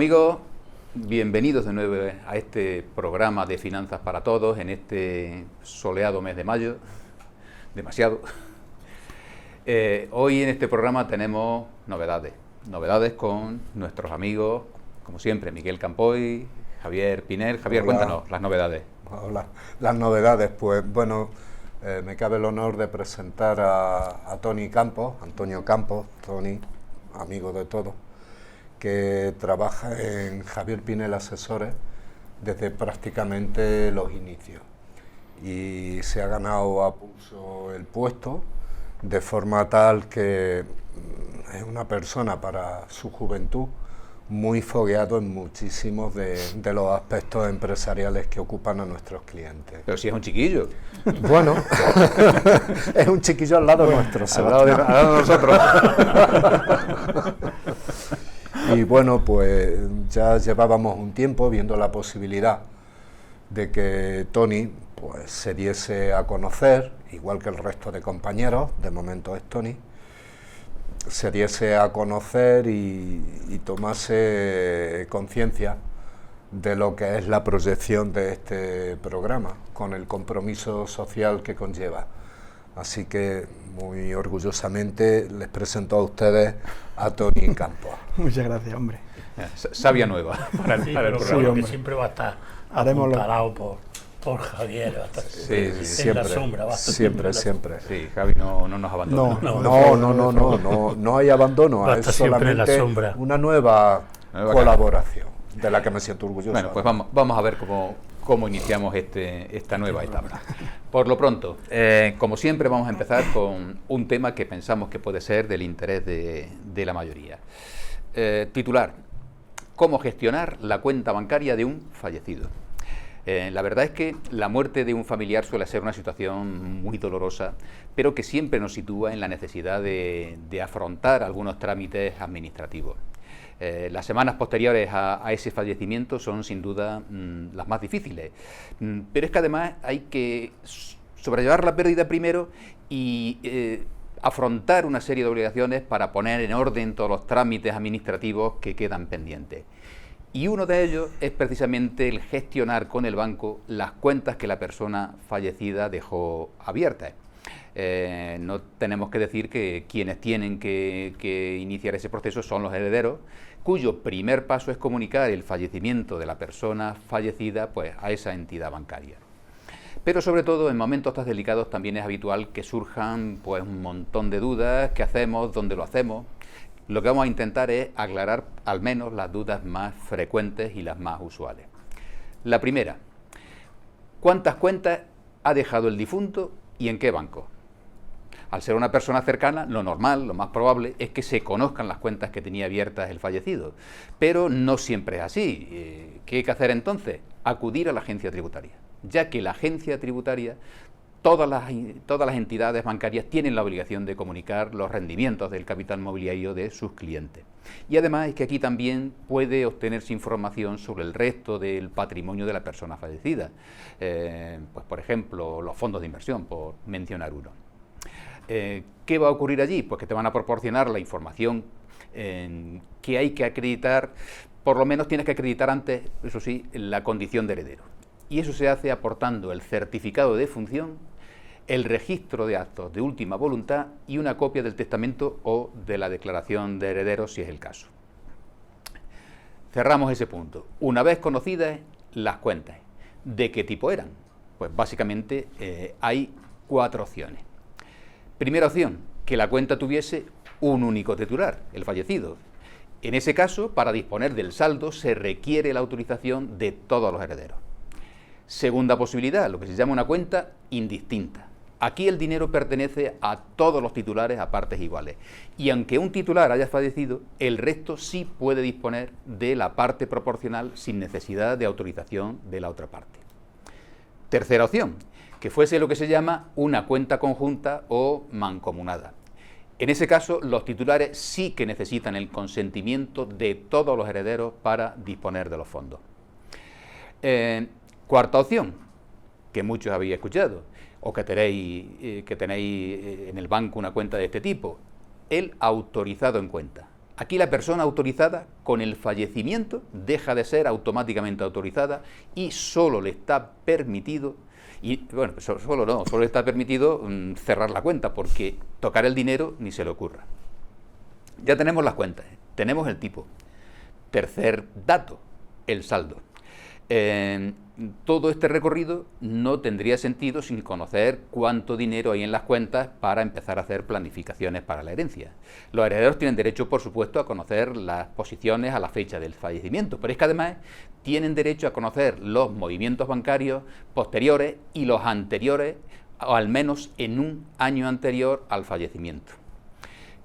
amigos, bienvenidos de nuevo a este programa de Finanzas para Todos en este soleado mes de mayo, demasiado. Hoy en este programa tenemos novedades con nuestros amigos, como siempre, Miguel Campoy, Javier Pinel. Javier, Hola. Cuéntanos las novedades. Hola. Las novedades, pues bueno, me cabe el honor de presentar a Tony Campos, Antonio Campos, Tony, amigo de todos, que trabaja en Javier Pinel Asesores desde prácticamente los inicios y se ha ganado a pulso el puesto de forma tal que es una persona para su juventud muy fogueado en muchísimos de los aspectos empresariales que ocupan a nuestros clientes. Pero si es un chiquillo. Bueno, es un chiquillo al lado nuestro, Al lado de nosotros. Y bueno, pues ya llevábamos un tiempo viendo la posibilidad de que Tony pues se diese a conocer, igual que el resto de compañeros, de momento es Tony, se diese a conocer y tomase conciencia de lo que es la proyección de este programa, con el compromiso social que conlleva. Así que muy orgullosamente les presento a ustedes a Tony Campos. Muchas gracias, hombre. Savia nueva para el Pero programa. claro que hombre. siempre va a estar Haremos apuntalado por Javier, va a estar Sí, en siempre, la sombra. Va a estar siempre, en la siempre. Sí, Javi no nos abandona. No hay abandono, Va a es estar siempre en la solamente sombra. una nueva Nueva colaboración, de la que me siento orgulloso. Bueno, pues vamos a ver cómo iniciamos esta nueva etapa. Por lo pronto, como siempre, vamos a empezar con un tema que pensamos que puede ser del interés de la mayoría. Titular: ¿cómo gestionar la cuenta bancaria de un fallecido? La verdad es que la muerte de un familiar suele ser una situación muy dolorosa, pero que siempre nos sitúa en la necesidad de afrontar algunos trámites administrativos. Las semanas posteriores a ese fallecimiento son sin duda las más difíciles, pero es que además hay que sobrellevar la pérdida primero y afrontar una serie de obligaciones para poner en orden todos los trámites administrativos que quedan pendientes. Y uno de ellos es precisamente el gestionar con el banco las cuentas que la persona fallecida dejó abiertas. No tenemos que decir que quienes tienen que iniciar ese proceso son los herederos, cuyo primer paso es comunicar el fallecimiento de la persona fallecida pues, a esa entidad bancaria. Pero sobre todo en momentos tan delicados también es habitual que surjan pues, un montón de dudas: ¿qué hacemos? ¿Dónde lo hacemos? Lo que vamos a intentar es aclarar al menos las dudas más frecuentes y las más usuales. La primera: ¿cuántas cuentas ha dejado el difunto y en qué banco? Al ser una persona cercana, lo normal, lo más probable, es que se conozcan las cuentas que tenía abiertas el fallecido, pero no siempre es así. ¿Qué hay que hacer entonces? Acudir a la agencia tributaria, ya que la agencia tributaria, todas las entidades bancarias tienen la obligación de comunicar los rendimientos del capital mobiliario de sus clientes. Y además es que aquí también puede obtenerse información sobre el resto del patrimonio de la persona fallecida. Pues por ejemplo, los fondos de inversión, por mencionar uno. ¿Qué va a ocurrir allí? Pues que te van a proporcionar la información que hay que acreditar. Por lo menos tienes que acreditar antes, eso sí, la condición de heredero. Y eso se hace aportando el certificado de defunción, el registro de actos de última voluntad y una copia del testamento o de la declaración de herederos, si es el caso. Cerramos ese punto. Una vez conocidas las cuentas, ¿de qué tipo eran? Pues básicamente hay 4 opciones. Primera opción: que la cuenta tuviese un único titular, el fallecido. En ese caso, para disponer del saldo se requiere la autorización de todos los herederos. Segunda posibilidad, lo que se llama una cuenta indistinta. Aquí el dinero pertenece a todos los titulares a partes iguales. Y aunque un titular haya fallecido, el resto sí puede disponer de la parte proporcional sin necesidad de autorización de la otra parte. Tercera opción: que fuese lo que se llama una cuenta conjunta o mancomunada. En ese caso, los titulares sí que necesitan el consentimiento de todos los herederos para disponer de los fondos. Cuarta opción, que muchos habéis escuchado, o que tenéis en el banco una cuenta de este tipo: el autorizado en cuenta. Aquí la persona autorizada, con el fallecimiento, deja de ser automáticamente autorizada y solo le está permitido, y bueno, solo le está permitido cerrar la cuenta, porque tocar el dinero ni se le ocurra. Ya tenemos las cuentas, tenemos el tipo. Tercer dato, el saldo. Todo este recorrido no tendría sentido sin conocer cuánto dinero hay en las cuentas para empezar a hacer planificaciones para la herencia. Los herederos tienen derecho, por supuesto, a conocer las posiciones a la fecha del fallecimiento, pero es que además tienen derecho a conocer los movimientos bancarios posteriores y los anteriores, o al menos en un año anterior al fallecimiento.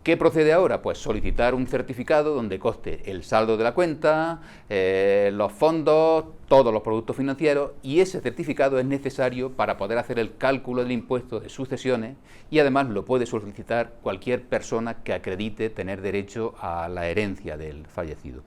¿Qué procede ahora? Pues solicitar un certificado donde conste el saldo de la cuenta, los fondos, todos los productos financieros, y ese certificado es necesario para poder hacer el cálculo del impuesto de sucesiones, y además lo puede solicitar cualquier persona que acredite tener derecho a la herencia del fallecido.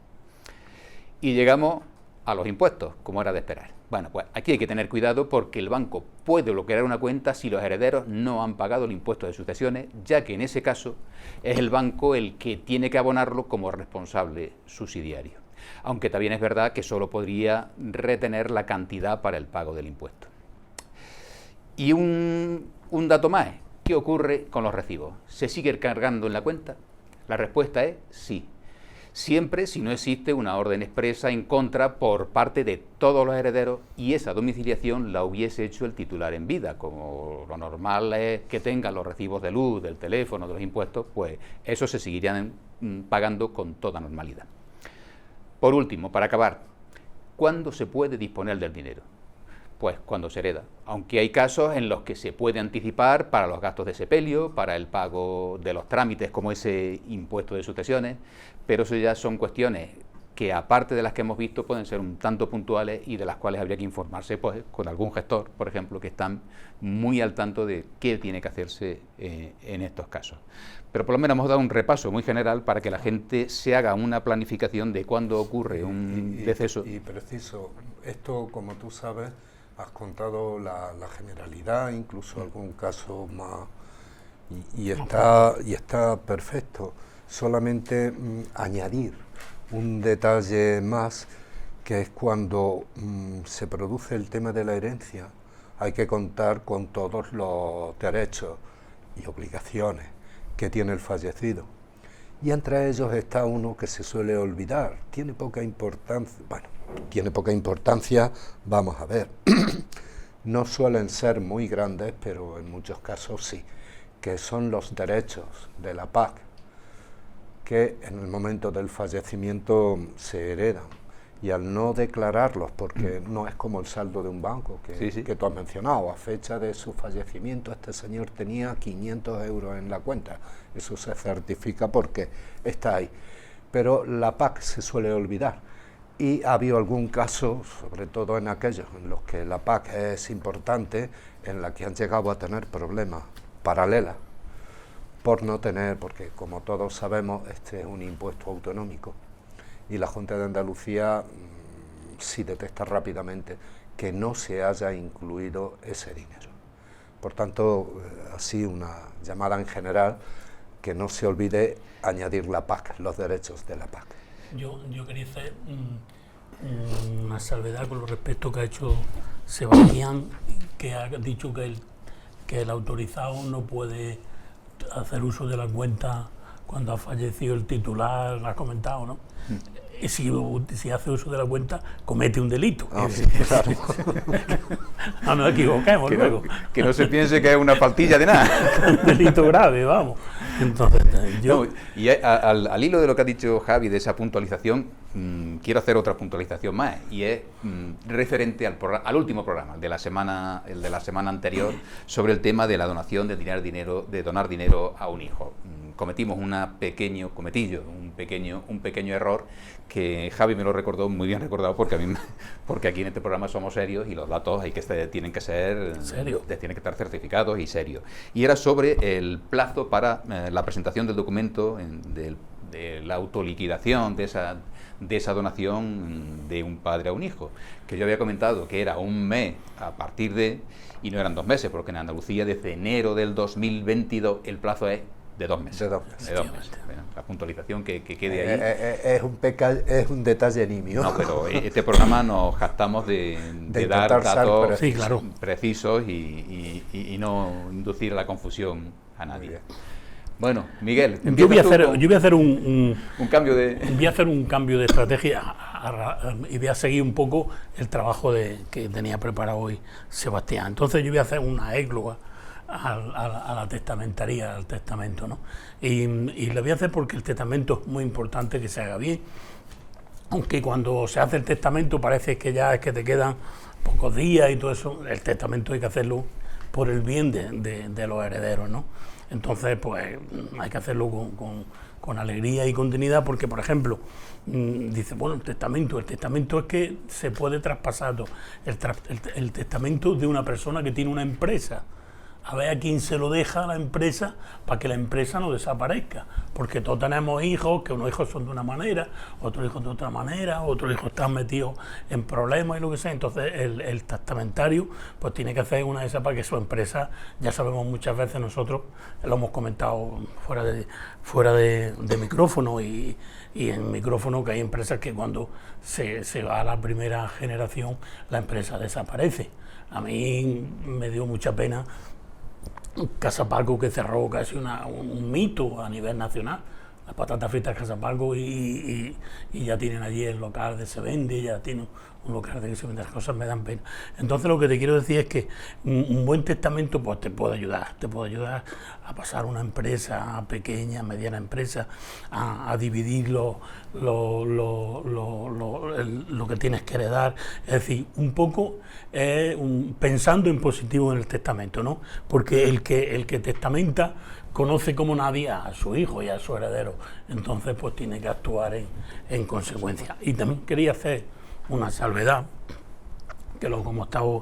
Y llegamos a los impuestos, como era de esperar. Bueno, pues aquí hay que tener cuidado porque el banco puede bloquear una cuenta si los herederos no han pagado el impuesto de sucesiones, ya que en ese caso es el banco el que tiene que abonarlo como responsable subsidiario. Aunque también es verdad que solo podría retener la cantidad para el pago del impuesto. Y un dato más, ¿qué ocurre con los recibos? ¿Se sigue cargando en la cuenta? La respuesta es sí. Siempre si no existe una orden expresa en contra por parte de todos los herederos y esa domiciliación la hubiese hecho el titular en vida. Como lo normal es que tengan los recibos de luz, del teléfono, de los impuestos, pues eso se seguirían pagando con toda normalidad. Por último, para acabar, ¿cuándo se puede disponer del dinero? Pues cuando se hereda, aunque hay casos en los que se puede anticipar para los gastos de sepelio, para el pago de los trámites como ese impuesto de sucesiones, pero eso ya son cuestiones que aparte de las que hemos visto pueden ser un tanto puntuales y de las cuales habría que informarse pues, con algún gestor, por ejemplo, que están muy al tanto de qué tiene que hacerse en estos casos. Pero por lo menos hemos dado un repaso muy general para que la gente se haga una planificación de cuándo ocurre un deceso. Y preciso, esto como tú sabes, has contado la generalidad, incluso algún caso más, y está perfecto. Solamente añadir un detalle más, que es cuando se produce el tema de la herencia, hay que contar con todos los derechos y obligaciones que tiene el fallecido. Y entre ellos está uno que se suele olvidar, tiene poca importancia, vamos a ver, no suelen ser muy grandes, pero en muchos casos sí, que son los derechos de la PAC, que en el momento del fallecimiento se heredan, y al no declararlos, porque no es como el saldo de un banco que tú has mencionado, a fecha de su fallecimiento este señor tenía 500 euros en la cuenta, eso se certifica porque está ahí, pero la PAC se suele olvidar. Y ha habido algún caso, sobre todo en aquellos en los que la PAC es importante, en la que han llegado a tener problemas paralelos por no tener, porque como todos sabemos, este es un impuesto autonómico y la Junta de Andalucía sí detecta rápidamente que no se haya incluido ese dinero. Por tanto, así una llamada en general, que no se olvide añadir la PAC, los derechos de la PAC. Yo quería hacer una salvedad con lo respecto que ha hecho Sebastián, que ha dicho que el autorizado no puede hacer uso de la cuenta cuando ha fallecido el titular, lo has comentado, ¿no? Y si hace uso de la cuenta, comete un delito. Sí, claro. No nos equivoquemos luego. Que no se piense que es una faltilla de nada. Un delito grave, vamos. Entonces, yo... No, y al hilo de lo que ha dicho Javi, de esa puntualización, quiero hacer otra puntualización más, y es referente al último programa, el de la semana anterior, sobre el tema de la donación de donar dinero a un hijo. Cometimos un pequeño error que Javi me lo recordó, muy bien recordado, porque aquí en este programa somos serios y los datos tienen que estar certificados y serios. Y era sobre el plazo para la presentación del documento de la autoliquidación de esa donación de un padre a un hijo, que yo había comentado que era un mes a partir de, y no eran 2 meses, porque en Andalucía desde enero del 2022 el plazo es De 2 meses. De 2 meses. De 2 meses. Bueno, la puntualización que quede ahí. Es un detalle nimio. No, pero este programa nos jactamos de dar intentar ser datos Sí, claro. precisos y no inducir a la confusión a Muy nadie. bien. Bueno, Miguel, Yo voy a empieza tú hacer con un un cambio de... voy a hacer un cambio de estrategia y voy a seguir un poco el trabajo que tenía preparado hoy Sebastián. Entonces yo voy a hacer una égloga a la testamentaría, al testamento, ¿no? Y lo voy a hacer porque el testamento es muy importante que se haga bien, aunque cuando se hace el testamento parece que ya es que te quedan pocos días y todo eso. El testamento hay que hacerlo por el bien de los herederos, ¿no? Entonces, pues hay que hacerlo con alegría y con dignidad, porque, por ejemplo, dice, bueno, el testamento es que se puede traspasar todo. El testamento de una persona que tiene una empresa, a ver a quién se lo deja a la empresa para que la empresa no desaparezca, porque todos tenemos hijos, que unos hijos son de una manera, otros hijos de otra manera, otros hijos están metidos en problemas y lo que sea. Entonces el testamentario pues tiene que hacer una de esas para que su empresa, ya sabemos muchas veces, nosotros lo hemos comentado fuera de micrófono y en micrófono, que hay empresas que cuando se va a la primera generación la empresa desaparece. A mí me dio mucha pena Casa Paco, que cerró casi un mito a nivel nacional. Las patatas fritas Casa Paco y ya tienen allí el local de se vende, ya tienen un local de que se vende las cosas, me dan pena. Entonces lo que te quiero decir es que un buen testamento pues te puede ayudar a pasar una empresa pequeña, mediana empresa, a dividir lo que tienes que heredar, es decir, un poco pensando en positivo en el testamento, ¿no? Porque el que testamenta conoce como nadie a su hijo y a su heredero, entonces pues tiene que actuar en consecuencia. Y también quería hacer una salvedad, que luego como estaba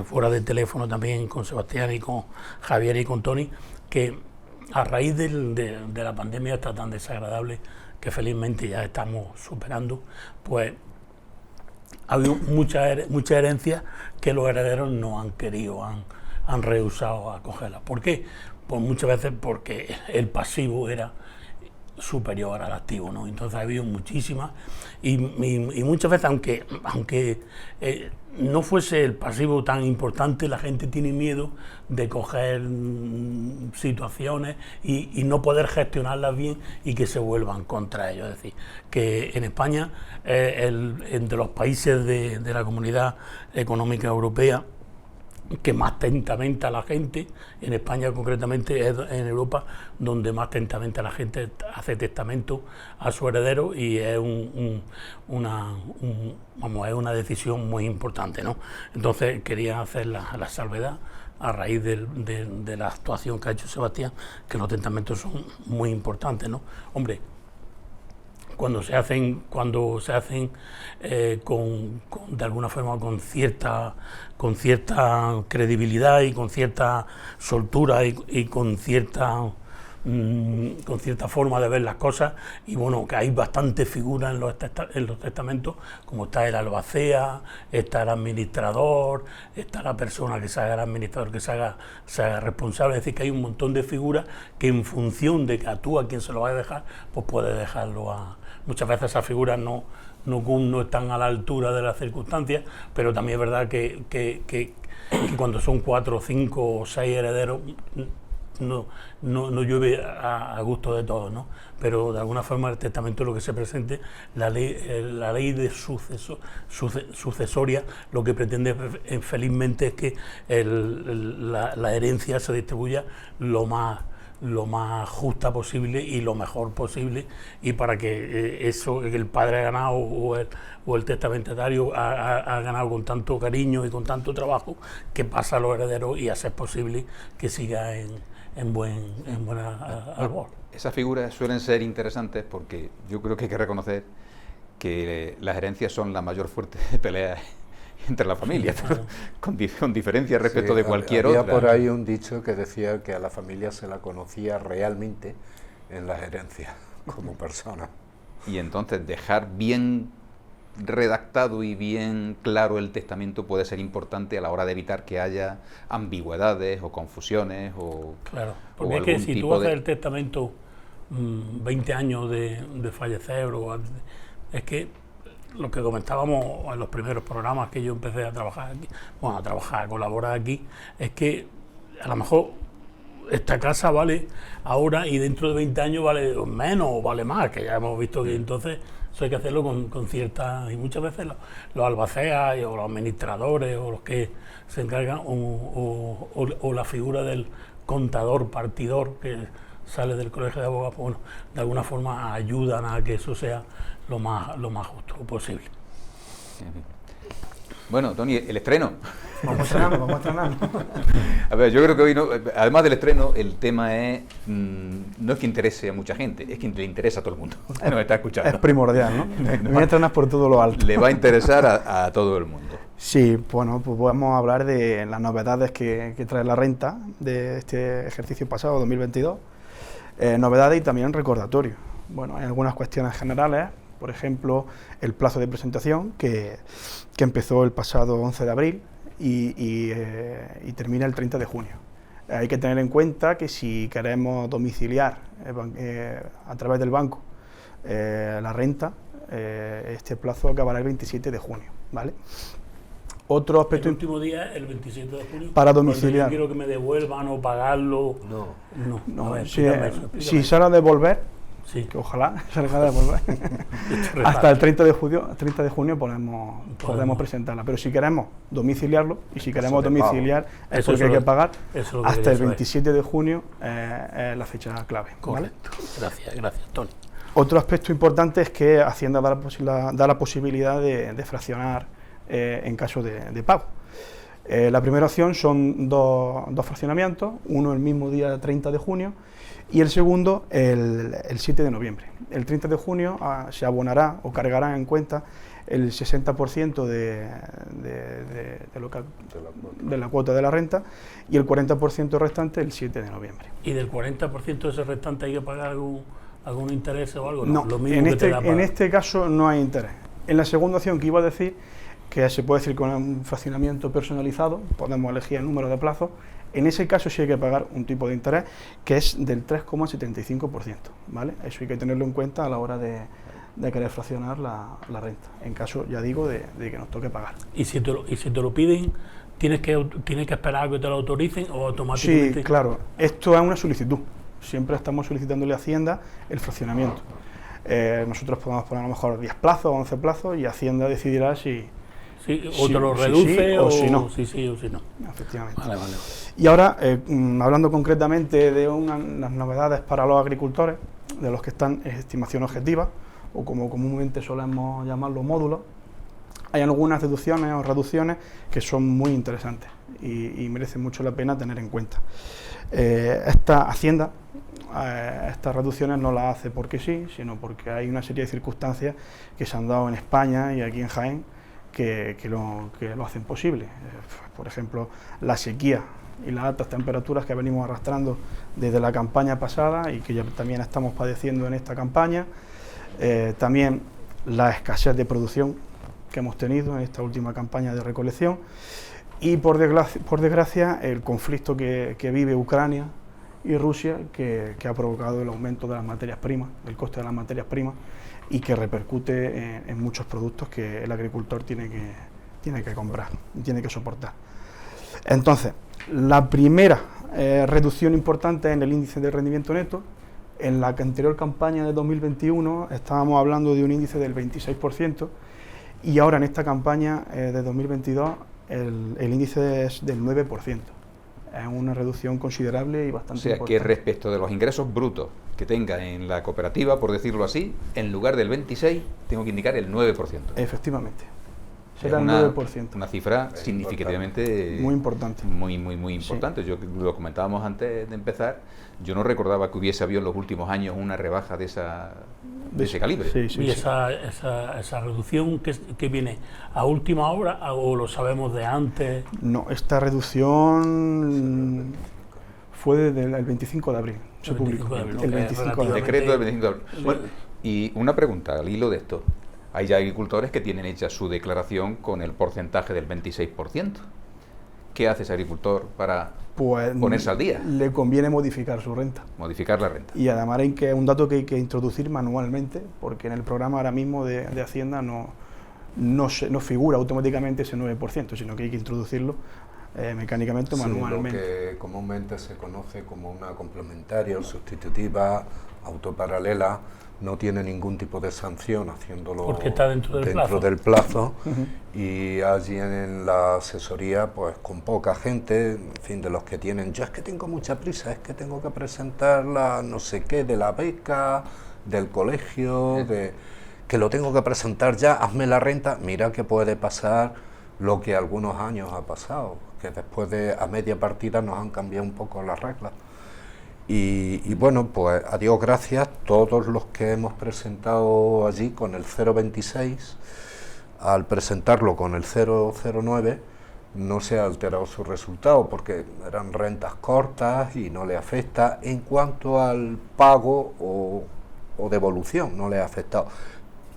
fuera del teléfono también con Sebastián y con Javier y con Tony, que a raíz de la pandemia está tan desagradable que felizmente ya estamos superando, pues ha habido mucha herencia que los herederos no han querido, han rehusado acogerla. ¿Por qué? Pues muchas veces porque el pasivo era superior al activo, ¿no? Entonces ha habido muchísimas y muchas veces, aunque no fuese el pasivo tan importante, la gente tiene miedo de coger situaciones y no poder gestionarlas bien y que se vuelvan contra ellos. Es decir, que en España, entre los países de la Comunidad Económica Europea, que más testamenta a la gente, en España concretamente es en Europa donde más testamenta la gente hace testamento a su heredero, y es una decisión muy importante, ¿no? Entonces quería hacer la salvedad a raíz de la actuación que ha hecho Sebastián, que los testamentos son muy importantes, ¿no? Hombre, cuando se hacen de alguna forma con cierta credibilidad y con cierta soltura y con cierta forma de ver las cosas, y bueno, que hay bastantes figuras en los testamentos, como está el albacea, está el administrador, está la persona que se haga el administrador, que se haga responsable. Es decir, que hay un montón de figuras que en función de que tú a quien se lo vas a dejar, pues puedes dejarlo a... Muchas veces esas figuras no están a la altura de las circunstancias, pero también es verdad que cuando son 4, 5 o 6 herederos no llueve a gusto de todos, ¿no? Pero de alguna forma el testamento es lo que se presente, la ley de sucesoria lo que pretende felizmente es que la herencia se distribuya lo más justa posible y lo mejor posible, y para que eso que el padre ha ganado o el testamentario ha ganado con tanto cariño y con tanto trabajo, que pasa a los herederos y hacer posible que siga en buena albor. Esas figuras suelen ser interesantes porque yo creo que hay que reconocer que las herencias son la mayor fuerte pelea entre la familia, pero con diferencia respecto de cualquier otra. Había por ahí un dicho que decía que a la familia se la conocía realmente en las herencias como persona. Y entonces dejar bien redactado y bien claro el testamento puede ser importante a la hora de evitar que haya ambigüedades o confusiones o... Claro, o porque es que algún si tipo tú haces de... el testamento 20 años de fallecer, es que lo que comentábamos en los primeros programas que yo empecé a trabajar aquí, bueno, a colaborar aquí, es que a lo mejor esta casa vale ahora y dentro de 20 años vale menos o vale más, que ya hemos visto que entonces eso hay que hacerlo con ciertas, y muchas veces los albaceas o los administradores o los que se encargan o la figura del contador partidor que sale del colegio de abogados, pues bueno, de alguna forma ayudan a que eso sea lo más justo posible. Bueno, Tony, el estreno. Vamos estrenando. A ver, yo creo que hoy, no, además del estreno, el tema es no es que interese a mucha gente, es que le interesa a todo el mundo que nos está escuchando. Es primordial, ¿no? Me estrenas por todo lo alto. Le va a interesar a todo el mundo. Sí, bueno, pues podemos hablar de las novedades que trae la renta de este ejercicio pasado, 2022. Novedades y también recordatorios. Bueno, hay algunas cuestiones generales, por ejemplo, el plazo de presentación que empezó el pasado 11 de abril y termina el 30 de junio. Hay que tener en cuenta que si queremos domiciliar a través del banco la renta, este plazo acabará el 27 de junio, ¿vale? Otro aspecto... El último día, el 27 de junio, para domiciliar. Yo quiero que me devuelvan o pagarlo. No. A ver, explícame eso. Si sale a devolver, sí, que ojalá salga a devolver, hasta el 30 de junio podemos presentarla. Pero si queremos domiciliarlo, y si queremos domiciliar, es porque hay que pagar hasta el 27 de junio, es la fecha clave. Correcto. ¿Vale? Gracias, Tony. Otro aspecto importante es que Hacienda da la posibilidad de fraccionar en caso de pago. La primera opción son dos fraccionamientos, uno el mismo día 30 de junio y el segundo el 7 de noviembre. El 30 de junio se abonará o cargará en cuenta el 60% de la cuota de la renta y el 40% restante el 7 de noviembre. ¿Y del 40% de ese restante hay que pagar algún interés o algo? No, lo mismo en este caso no hay interés. En la segunda opción que iba a decir, que se puede decir con un fraccionamiento personalizado, podemos elegir el número de plazos, en ese caso sí hay que pagar un tipo de interés que es del 3,75%, ¿vale? Eso hay que tenerlo en cuenta a la hora de querer fraccionar la renta, en caso, ya digo, de que nos toque pagar. ¿Y si te lo piden, tienes que esperar a que te lo autoricen o automáticamente? Sí, claro, esto es una solicitud, siempre estamos solicitándole a Hacienda el fraccionamiento. Nosotros podemos poner a lo mejor 10 plazos, 11 plazos y Hacienda decidirá si... Sí, o te lo reduce o si no. Sí o si no. Efectivamente. Vale. Y ahora, hablando concretamente de las novedades para los agricultores, de los que están en estimación objetiva, o como comúnmente solemos llamarlo, módulos, hay algunas deducciones o reducciones que son muy interesantes y merecen mucho la pena tener en cuenta. Esta Hacienda, estas reducciones no las hace porque sí, sino porque hay una serie de circunstancias que se han dado en España y aquí en Jaén que lo hacen posible. Por ejemplo, la sequía y las altas temperaturas que venimos arrastrando desde la campaña pasada y que ya también estamos padeciendo en esta campaña. También la escasez de producción que hemos tenido en esta última campaña de recolección y por desgracia el conflicto que vive Ucrania y Rusia que ha provocado el aumento de las materias primas, del coste de las materias primas y que repercute en muchos productos que el agricultor tiene que comprar, tiene que soportar. Entonces, la primera reducción importante en el índice de rendimiento neto. En la anterior campaña de 2021 estábamos hablando de un índice del 26% y ahora en esta campaña de 2022 el índice es del 9%. Es una reducción considerable y bastante importante. Que respecto de los ingresos brutos que tenga en la cooperativa, por decirlo así, en lugar del 26 tengo que indicar el 9%. Efectivamente. Será el 9%. Una cifra significativamente... Muy importante. Muy importante. Sí. Yo lo comentábamos antes de empezar, yo no recordaba que hubiese habido en los últimos años una rebaja de ese calibre. Sí. ¿Y esa reducción que viene a última hora o lo sabemos de antes? No, esta reducción fue desde el 25 de abril. Se publicó. El decreto del 25 de abril. Bueno, y una pregunta al hilo de esto. Hay ya agricultores que tienen hecha su declaración con el porcentaje del 26%. ¿Qué hace ese agricultor para ponerse al día? Le conviene modificar su renta. Modificar la renta. Y además hay que, un dato que hay que introducir manualmente, porque en el programa ahora mismo de Hacienda no figura automáticamente ese 9%, sino que hay que introducirlo mecánicamente o Sí, manualmente. lo que comúnmente se conoce como una complementaria o sustitutiva, autoparalela, no tiene ningún tipo de sanción haciéndolo porque está dentro del plazo. Y allí en la asesoría, pues con poca gente, en fin, de los que tienen, yo es que tengo mucha prisa, es que tengo que presentar la no sé qué, de la beca, del colegio, que lo tengo que presentar ya, hazme la renta. Mira que puede pasar lo que algunos años ha pasado, que después de a media partida nos han cambiado un poco las reglas. Y bueno, pues a Dios gracias, todos los que hemos presentado allí con el 0,26, al presentarlo con el 0,09, no se ha alterado su resultado, porque eran rentas cortas y no le afecta en cuanto al pago o devolución, no le ha afectado.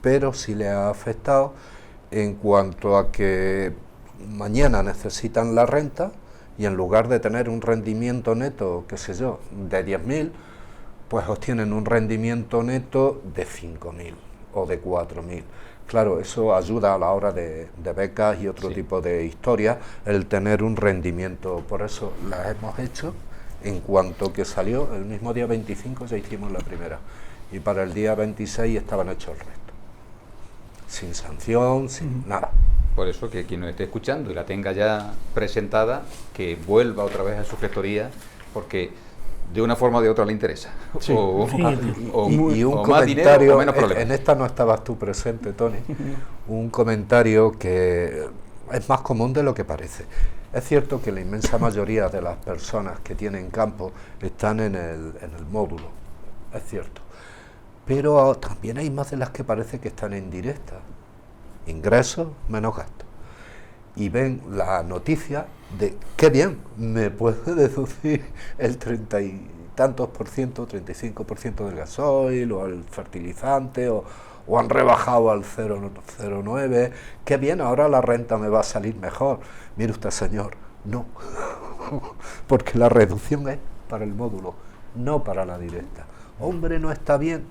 Pero sí le ha afectado en cuanto a que mañana necesitan la renta, y en lugar de tener un rendimiento neto, qué sé yo, de 10.000, pues obtienen un rendimiento neto de 5.000 o de 4.000. Claro, eso ayuda a la hora de becas y otro tipo de historias, el tener un rendimiento. Por eso las hemos hecho en cuanto que salió, el mismo día 25 ya hicimos la primera, y para el día 26 estaban hechos el resto. Sin sanción, sin nada. Por eso que quien nos esté escuchando y la tenga ya presentada, que vuelva otra vez a su gestoría, porque de una forma o de otra le interesa. Sí. Y un o más dinero comentario, o menos problemas. en esta no estabas tú presente, Tony, un comentario que es más común de lo que parece. Es cierto que la inmensa mayoría de las personas que tienen campo están en el módulo, es cierto, pero también hay más de las que parece que están en directa. Ingresos menos gastos, y ven la noticia de qué bien, me puede deducir el 30 y tantos por ciento, 35% del gasoil o el fertilizante, o han rebajado al 0,09, qué bien, ahora la renta me va a salir mejor. Mire usted, señor, no, porque la reducción es para el módulo, no para la directa. Hombre, no está bien,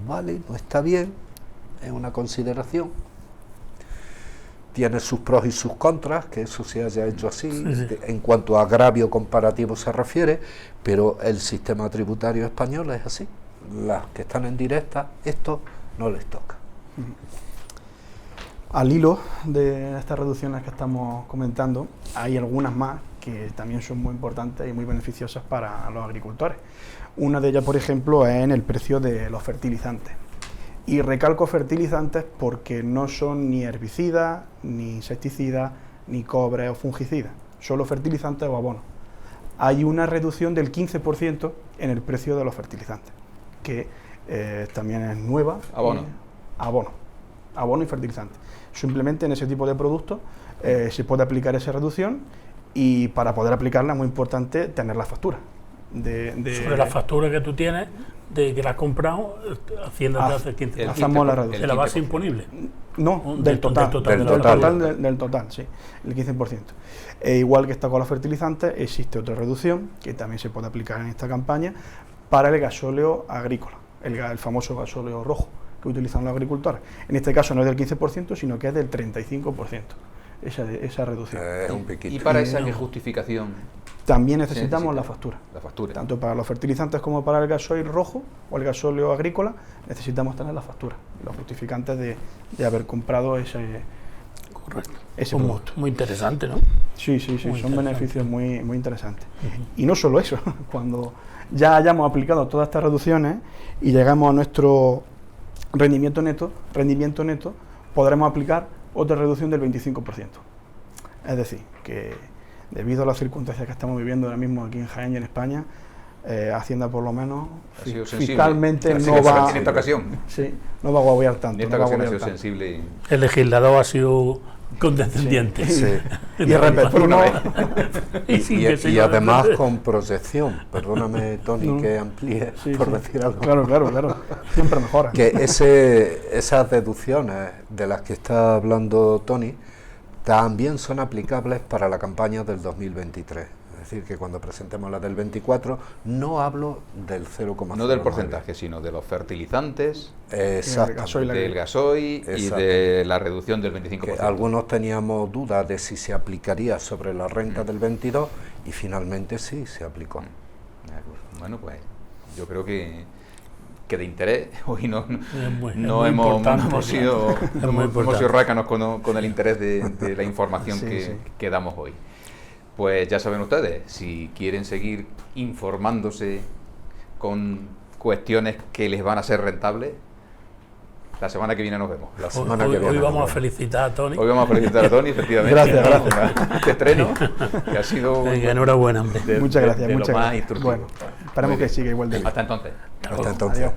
vale, no está bien, es una consideración. Tiene sus pros y sus contras, que eso se haya hecho así, en cuanto a agravio comparativo se refiere, pero el sistema tributario español es así. Las que están en directa, esto no les toca. Al hilo de estas reducciones que estamos comentando, hay algunas más que también son muy importantes y muy beneficiosas para los agricultores. Una de ellas, por ejemplo, es en el precio de los fertilizantes. Y recalco fertilizantes porque no son ni herbicidas, ni insecticidas, ni cobre o fungicidas, solo fertilizantes o abonos. Hay una reducción del 15% en el precio de los fertilizantes, que también es nueva. Abono. Abono y fertilizante. Simplemente en ese tipo de productos se puede aplicar esa reducción, y para poder aplicarla es muy importante tener la factura. Sobre la factura que tú tienes, de que la has comprado, Hacienda te hace el 15%. Hacemos la reducción. ¿De la base imponible? No, del total, sí, el 15%. Igual que está con los fertilizantes, existe otra reducción que también se puede aplicar en esta campaña para el gasóleo agrícola, el famoso gasóleo rojo que utilizan los agricultores. En este caso no es del 15%, sino que es del 35%, esa reducción. Un piquito. Y para esa justificación también necesitamos la factura. La factura. Tanto para los fertilizantes como para el gasoil rojo o el gasóleo agrícola, necesitamos tener la factura, los justificantes de haber comprado ese producto. Muy interesante, ¿no? Sí, son beneficios muy interesantes. Y no solo eso, cuando ya hayamos aplicado todas estas reducciones y llegamos a nuestro rendimiento neto, podremos aplicar otra reducción del 25%. Es decir, que debido a las circunstancias que estamos viviendo ahora mismo aquí en Jaén y en España, Hacienda por lo menos fiscalmente no va, en esta ocasión. Sí, no va a agobiar tanto. En esta ocasión ha sido sensible. El legislador ha sido condescendiente. Sí. Y respetuoso. Y además con proyección. Perdóname, Tony, que amplíe por decir algo. Claro. Siempre mejora. Que esas deducciones de las que está hablando Tony también son aplicables para la campaña del 2023. Es decir, que cuando presentemos la del 24, no hablo del 0,09. No del porcentaje, sino de los fertilizantes, Exacto. del gasoil y de la reducción del 25%. Que algunos teníamos dudas de si se aplicaría sobre la renta del 22 y finalmente sí se aplicó. Bueno, pues yo creo que de interés hoy no hemos sido rácanos con el interés de la información que damos hoy. Pues ya saben ustedes, si quieren seguir informándose con cuestiones que les van a ser rentables, la semana que viene nos vemos. Hoy vamos a felicitar a Tony. Hoy vamos a felicitar a Tony, efectivamente. Gracias. Este estreno, que ha sido enhorabuena, hombre. Muchas gracias. Lo más instructivo. Bueno, esperemos que siga igual de bien. Hasta entonces. Hasta entonces. Adiós.